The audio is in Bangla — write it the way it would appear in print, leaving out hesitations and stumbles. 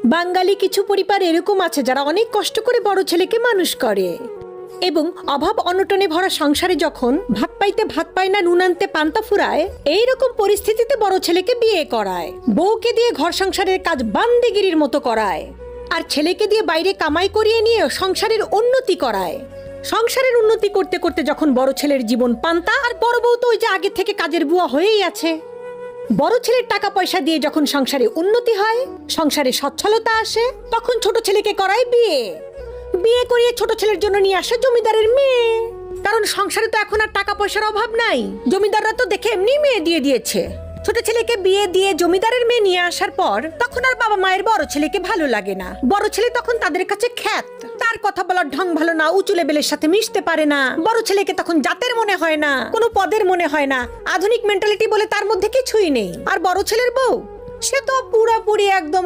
বাঙালি কিছু পরিবার এরকম আছে যারা অনেক কষ্ট করে বড় ছেলেকে মানুষ করে এবং অভাব অনটনে ভরা সংসারে যখন ভাত পাইতে ভাত পায় না, নুন আনতে পান্তা ফুরায়, এইরকম পরিস্থিতিতে বড় ছেলেকে বিয়ে করায়, বউকে দিয়ে ঘর সংসারের কাজ বান্দিগিরির মতো করায়, আর ছেলেকে দিয়ে বাইরে কামাই করিয়ে নিয়ে সংসারের উন্নতি করায়। সংসারের উন্নতি করতে করতে যখন বড় ছেলের জীবন পান্তা, আর বড় বউ তো ওই যে আগে থেকে কাজের বুয়া হয়েই আছে। বড় ছেলের টাকা পয়সা দিয়ে যখন সংসারে উন্নতি হয়, সংসারে সচ্ছলতা আসে, তখন ছোট ছেলেকে করায় বিয়ে। বিয়ে করিয়ে ছোট ছেলের জন্য নিয়ে আসে জমিদারের মেয়ে। কারণ সংসারে তো এখন আর টাকা পয়সার অভাব নাই, জমিদাররা তো দেখে এমনি মেয়ে দিয়ে দিয়েছে। ছোট ছেলেকে বিয়ে দিয়ে জমিদারের মেয়ে নিয়ে আসার পর তখন আর বাবা মায়ের বড় ছেলেকে ভালো লাগে না। বড় ছেলে তখন তাদের কাছে খ্যাত, তার কথা বলার ঢং ভালো না, উঁচু লেভেলের সাথে মিশতে পারে না। বড় ছেলেকে তখন জাতের মনে হয় না, কোনো পদের মনে হয় না, আধুনিক মেন্টালিটি বলে তার মধ্যে কিছুই নেই। আর বড় ছেলের বউ, সে তো পুরোপুরি একদম